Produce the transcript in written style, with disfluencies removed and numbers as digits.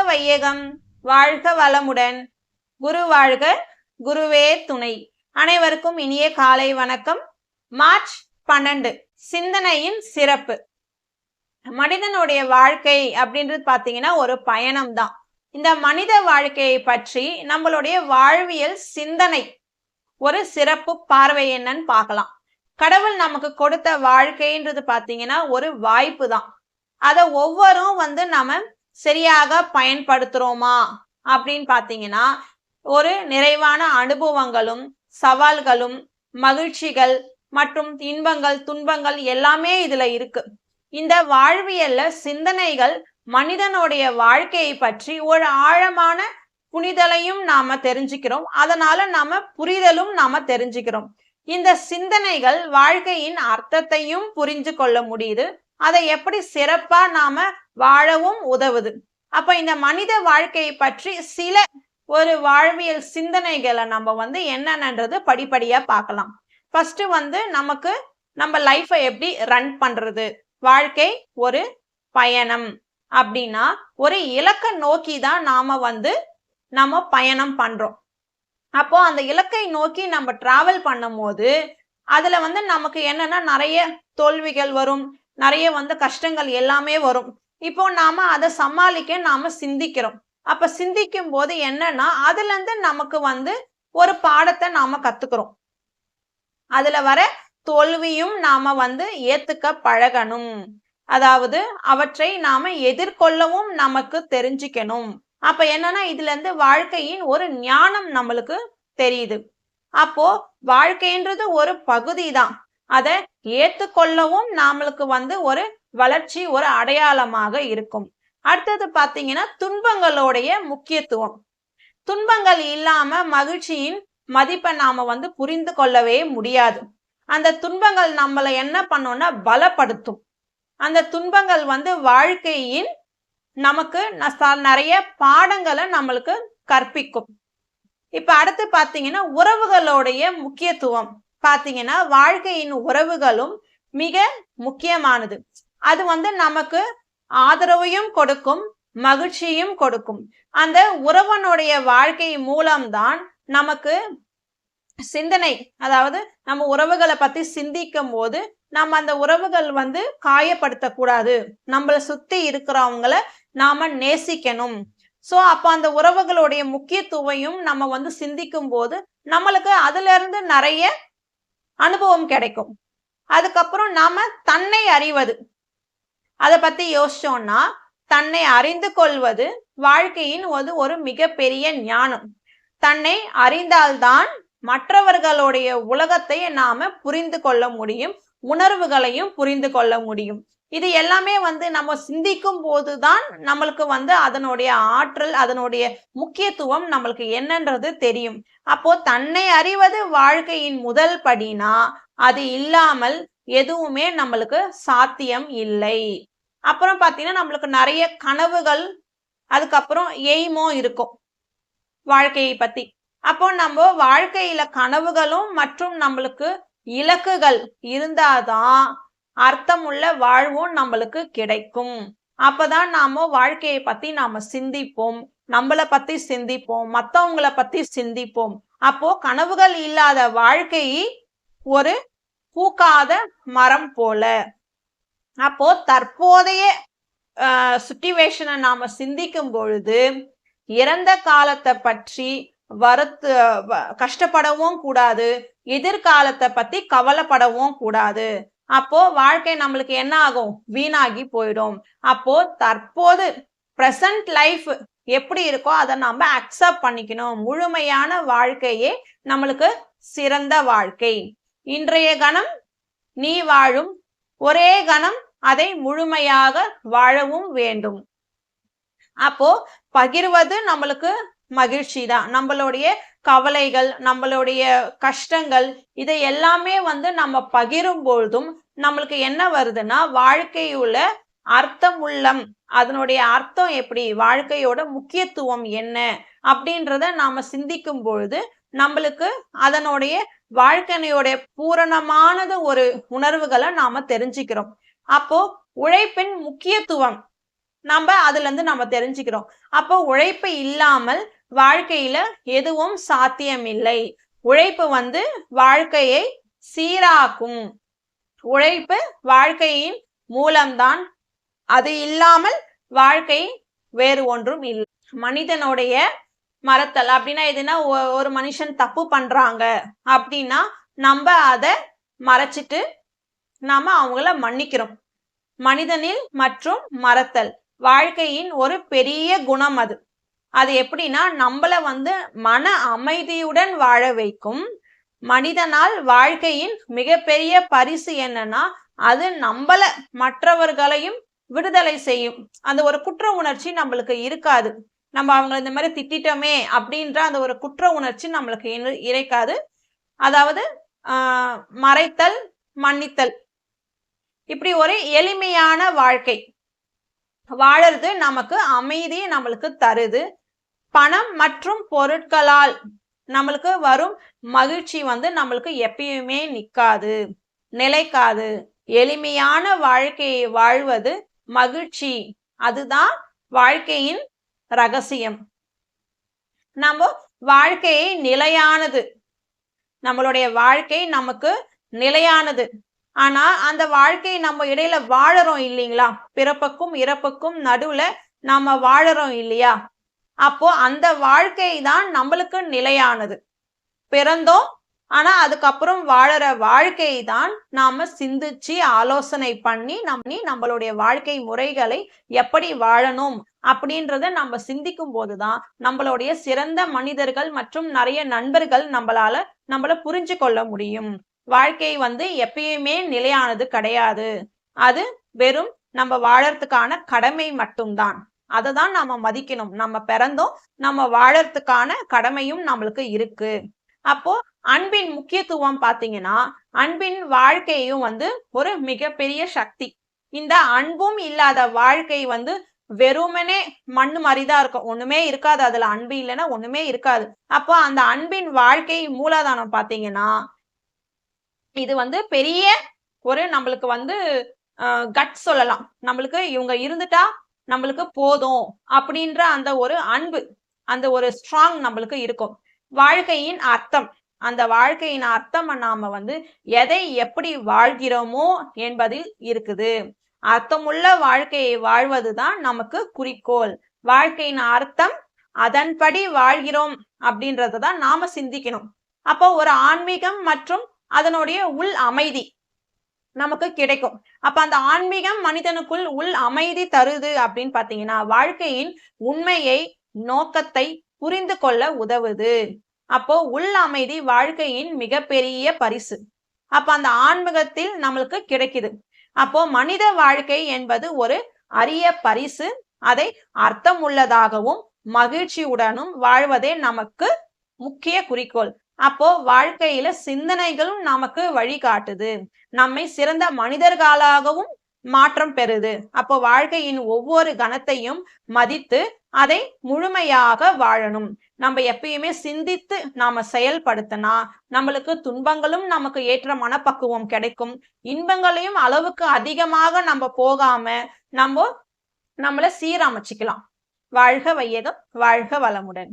வையகம், வாழ்க வளமுடன். குரு வாழ்க, குருவே துணை. அனைவருக்கும் இனிய காலை வணக்கம். மார்ச் 12 சிந்தனையின் சிறப்பு. மனிதனுடைய வாழ்க்கை அப்படின்றது பாத்தீங்கன்னா ஒரு பயணம் தான். இந்த மனித வாழ்க்கையை பற்றி நம்மளுடைய வாழ்வியல் சிந்தனை ஒரு சிறப்பு பார்வை என்னன்னு பார்க்கலாம். கடவுள் நமக்கு கொடுத்த வாழ்க்கைன்றது பாத்தீங்கன்னா ஒரு வாய்ப்பு தான். அதை ஒவ்வொரும் நம்ம சரியாக பயன்படுத்துறோமா அப்படின்னு பாத்தீங்கன்னா ஒரு நிறைவான அனுபவங்களும் சவால்களும் மகிழ்ச்சிகள் மற்றும் இன்பங்கள் துன்பங்கள் எல்லாமே இதுல இருக்கு. இந்த வாழ்வியல்ல சிந்தனைகள் மனிதனுடைய வாழ்க்கையை பற்றி ஒரு ஆழமான புரிதலையும் நாம தெரிஞ்சுக்கிறோம். அதனால நாம புரிதலும் நாம தெரிஞ்சுக்கிறோம். இந்த சிந்தனைகள் வாழ்க்கையின் அர்த்தத்தையும் புரிஞ்சு கொள்ள முடியுது. அதை எப்படி சிறப்பா நாம வாழவும் உதவுது. அப்ப இந்த மனித வாழ்க்கையை பற்றி சில ஒரு வாழ்வியல் சிந்தனைகளை நம்ம என்னன்றது படிப்படியா பார்க்கலாம். ஃபர்ஸ்ட் நமக்கு நம்ம லைஃபை எப்படி ரன் பண்றது. வாழ்க்கை ஒரு பயணம் அப்படின்னா ஒரு இலக்கை நோக்கி தான் நாம பயணம் பண்றோம். அப்போ அந்த இலக்கை நோக்கி நம்ம டிராவல் பண்ணும் போது அதுல நமக்கு என்னன்னா நிறைய தோல்விகள் வரும், நிறைய கஷ்டங்கள் எல்லாமே வரும். இப்போ நாம அதை சமாளிக்க நாம சிந்திக்கிறோம். அப்ப சிந்திக்கும் போது என்னன்னா அதுல இருந்து நமக்கு ஒரு பாடத்தை நாம கத்துக்கிறோம். அதுல வர தோல்வியும் நாம ஏத்துக்க பழகணும். அதாவது அவற்றை நாம எதிர்கொள்ளவும் நமக்கு தெரிஞ்சுக்கணும். அப்ப என்னன்னா இதுல இருந்து வாழ்க்கையின் ஒரு ஞானம் நம்மளுக்கு தெரியுது. அப்போ வாழ்க்கைன்றது ஒரு பகுதி தான். அதை ஏத்துக்கொள்ளவும் நம்மளுக்கு ஒரு வளர்ச்சி ஒரு அடையாளமாக இருக்கும். அடுத்தது பாத்தீங்கன்னா துன்பங்களுடைய முக்கியத்துவம். துன்பங்கள் இல்லாம மகிழ்ச்சியின் மதிப்பை நாம புரிந்து கொள்ளவே முடியாது. அந்த துன்பங்கள் நம்மளை என்ன பண்ணோம்னா பலப்படுத்தும். அந்த துன்பங்கள் வாழ்க்கையின் நமக்கு நிறைய பாடங்களை நம்மளுக்கு கற்பிக்கும். இப்ப அடுத்து பாத்தீங்கன்னா உறவுகளுடைய முக்கியத்துவம் பாத்தீங்கன்னா வாழ்க்கையின் உறவுகளும் மிக முக்கியமானது. அது நமக்கு ஆதரவையும் கொடுக்கும், மகிழ்ச்சியும் கொடுக்கும். அந்த உறவனுடைய வாழ்க்கை மூலம்தான் நமக்கு சிந்தனை, அதாவது நம்ம உறவுகளை பத்தி சிந்திக்கும் போது நம்ம அந்த உறவுகள் காயப்படுத்தக்கூடாது, நம்மளை சுத்தி இருக்கிறவங்கள நாம நேசிக்கணும். சோ அப்ப அந்த உறவுகளுடைய முக்கியத்துவையும் நம்ம சிந்திக்கும் போது நம்மளுக்கு அதுல இருந்து நிறைய அனுபவம் கிடைக்கும். அதுக்கப்புறம் நாம தன்னை அறிவது, அதை பத்தி யோசிச்சோம்னா தன்னை அறிந்து கொள்வது வாழ்க்கையின் ஒரு மிகப்பெரிய ஞானம். தன்னை அறிந்தால்தான் மற்றவர்களுடைய உலகத்தை நாம புரிந்து கொள்ள முடியும், உணர்வுகளையும் புரிந்து கொள்ள முடியும். இது எல்லாமே நம்ம சிந்திக்கும் போதுதான் நம்மளுக்கு அதனுடைய ஆற்றல், அதனுடைய முக்கியத்துவம் நம்மளுக்கு என்னன்றது தெரியும். அப்போ தன்னை அறிவது வாழ்க்கையின் முதல் படினா அது இல்லாமல் எதுவுமே நம்மளுக்கு சாத்தியம் இல்லை. அப்புறம் பாத்தீங்கன்னா நம்மளுக்கு நிறைய கனவுகள், அதுக்கப்புறம் எய்மும் இருக்கும் வாழ்க்கையை பத்தி. அப்போ நம்ம வாழ்க்கையில கனவுகளும் மற்றும் நம்மளுக்கு இலக்குகள் இருந்தாதான் அர்த்தமுள்ள வாழ்வும் நம்மளுக்கு கிடைக்கும். அப்பதான் நாம வாழ்க்கையை பத்தி நாம சிந்திப்போம், நம்மளை பத்தி சிந்திப்போம், மத்தவங்களை பத்தி சிந்திப்போம். அப்போ கனவுகள் இல்லாத வாழ்க்கை ஒரு பூக்காத மரம் போல. அப்போ தற்போதைய சிச்சுவேஷனை நாம சிந்திக்கும் பொழுது இறந்த காலத்தை பற்றி கஷ்டப்படவும் கூடாது, எதிர்காலத்தை பத்தி கவலைப்படவும் கூடாது. அப்போ வாழ்க்கை நம்மளுக்கு என்ன ஆகும், வீணாகி போயிடும். அப்போ தற்போது பிரசன்ட் லைஃப் எப்படி இருக்கோ அதை நம்ம அக்செப்ட் பண்ணிக்கணும். முழுமையான வாழ்க்கையே நம்மளுக்கு சிறந்த வாழ்க்கை. இன்றைய கணம் நீ வாழும் ஒரே கணம் அதை முழுமையாக வாழவும் வேண்டும். அப்போ பகிர்வது நம்மளுக்கு மகிழ்ச்சி தான். நம்மளுடைய கவலைகள், நம்மளுடைய கஷ்டங்கள், இதை எல்லாமே நம்ம பகிரும் பொழுதும் நம்மளுக்கு என்ன வருதுன்னா வாழ்க்கையுள்ள அர்த்தம் உள்ளம், அதனுடைய அர்த்தம் எப்படி, வாழ்க்கையோட முக்கியத்துவம் என்ன அப்படின்றத நாம சிந்திக்கும் பொழுது நம்மளுக்கு அதனுடைய வாழ்க்கையோட பூரணமானது ஒரு உணர்வுகளை நாம தெரிஞ்சுக்கிறோம். அப்போ உழைப்பின் முக்கியத்துவம் நம்ம அதுல இருந்து நம்ம தெரிஞ்சுக்கிறோம். அப்போ உழைப்பு இல்லாமல் வாழ்க்கையில எதுவும் சாத்தியமில்லை. உழைப்பு வந்து வாழ்க்கையை சீராக்கும். உழைப்பு வாழ்க்கையின் மூலம்தான். அது இல்லாமல் வாழ்க்கை வேறு ஒன்றும் இல்லை. மனிதனுடைய மறத்தல் அப்படின்னா எதுனா, ஒரு மனுஷன் தப்பு பண்றாங்க அப்படின்னா நம்ம அதை மறைச்சிட்டு நாம அவங்கள மன்னிக்கிறோம். மனிதனில் மற்றும் மறத்தல் வாழ்க்கையின் ஒரு பெரிய குணம். அது அது எப்படின்னா நம்மள வந்து மன அமைதியுடன் வாழ வைக்கும். மனிதனால் வாழ்க்கையின் மிகப்பெரிய பரிசு என்னன்னா, அது நம்மள மற்றவர்களையும் விடுதலை செய்யும். அந்த ஒரு குற்ற உணர்ச்சி நம்மளுக்கு இருக்காது. நம்ம அவங்களை இந்த மாதிரி திட்டோமே அப்படின்ற அந்த ஒரு குற்ற உணர்ச்சி நம்மளுக்கு இறைக்காது. அதாவது மறைத்தல், மன்னித்தல், இப்படி ஒரு எளிமையான வாழ்க்கை வாழறது நமக்கு அமைதி நம்மளுக்கு தருது. பணம் மற்றும் பொருட்களால் நம்மளுக்கு வரும் மகிழ்ச்சி வந்து நம்மளுக்கு எப்பயுமே நிக்காது, நிலைக்காது. எளிமையான வாழ்க்கையை வாழ்வது மகிழ்ச்சி. அதுதான் வாழ்க்கையின் ரகசியம். நம்ம வாழ்க்கையை நிலையானது. நம்மளுடைய வாழ்க்கை நமக்கு நிலையானது. ஆனா அந்த வாழ்க்கை நம்ம இடையில வாழறோம் இல்லைங்களா, பிறப்புக்கும் இறப்புக்கும் நடுவுல நாம வாழறோம் இல்லையா, அப்போ அந்த வாழ்க்கை தான் நம்மளுக்கு நிலையானது. பிறந்தோம், ஆனா அதுக்கப்புறம் வாழற வாழ்க்கை தான் நாம சிந்திச்சு ஆலோசனை பண்ணி நம்மளுடைய வாழ்க்கை முறைகளை எப்படி வாழணும் அப்படின்றத நம்ம சிந்திக்கும் போதுதான் நம்மளுடைய சிறந்த மனிதர்கள் மற்றும் நிறைய நண்பர்கள் நம்மள புரிஞ்சு கொள்ள முடியும். வாழ்க்கை வந்து எப்பயுமே நிலையானது கிடையாது. அது வெறும் நம்ம வாழறதுக்கான கடமை மட்டும்தான். அதை தான் நாம மதிக்கணும். நம்ம பிறந்தோம், நம்ம வாழறதுக்கான கடமையும் நம்மளுக்கு இருக்கு. அப்போ அன்பின் முக்கியத்துவம் பாத்தீங்கன்னா, அன்பின் வாழ்க்கையும் வந்து ஒரு மிகப்பெரிய சக்தி. இந்த அன்பும் இல்லாத வாழ்க்கை வந்து வெறுமனே மண்ணு மாதிரிதான் இருக்கும். ஒண்ணுமே இருக்காது. அதுல அன்பு இல்லைன்னா ஒண்ணுமே இருக்காது. அப்போ அந்த அன்பின் வாழ்க்கை மூலதனம் பாத்தீங்கன்னா, இது வந்து பெரிய ஒரு நம்மளுக்கு வந்து கட் சொல்லலாம். நம்மளுக்கு இவங்க இருந்துட்டா நம்மளுக்கு போதும் அப்படின்ற அந்த ஒரு அன்பு, அந்த ஒரு ஸ்ட்ராங் நம்மளுக்கு இருக்கும். வாழ்க்கையின் அர்த்தம், அந்த வாழ்க்கையின் அர்த்தம் நாம வந்து எதை எப்படி வாழ்கிறோமோ என்பதில் இருக்குது. அர்த்தமுள்ள வாழ்க்கையை வாழ்வதுதான் நமக்கு குறிக்கோள். வாழ்க்கையின் அர்த்தம் அதன்படி வாழ்கிறோம் அப்படின்றதான் நாம சிந்திக்கணும். அப்போ ஒரு ஆன்மீகம் மற்றும் அதனுடைய உள் அமைதி நமக்கு கிடைக்கும். அப்ப அந்த ஆன்மீகம் மனிதனுக்குள் உள் அமைதி தருது அப்படின்னு பாத்தீங்கன்னா, வாழ்க்கையின் உண்மையை, நோக்கத்தை புரிந்து கொள்ள உதவுது. அப்போ உள் அமைதி வாழ்க்கையின் மிகப்பெரிய பரிசு. அப்ப அந்த ஆன்மீகத்தில் நம்மளுக்கு கிடைக்குது. அப்போ மனித வாழ்க்கை என்பது ஒரு அரிய பரிசு. அதை அர்த்தம் உள்ளதாகவும் மகிழ்ச்சியுடனும் வாழ்வதே நமக்கு முக்கிய குறிக்கோள். அப்போ வாழ்க்கையில சிந்தனைகளும் நமக்கு வழிகாட்டுது. நம்மை சிறந்த மனிதர்களாகவும் மாற்றம் பெறுது. அப்போ வாழ்க்கையின் ஒவ்வொரு கணத்தையும் மதித்து அதை முழுமையாக வாழணும். நம்ம எப்பயுமே சிந்தித்து நாம செயல்படுத்தினா நம்மளுக்கு துன்பங்களும் நமக்கு ஏற்ற மனப்பக்குவம் கிடைக்கும். இன்பங்களையும் அளவுக்கு அதிகமாக நம்ம போகாம நம்மள சீரமைச்சுக்கலாம். வாழ்க வையகம், வாழ்க வளமுடன்.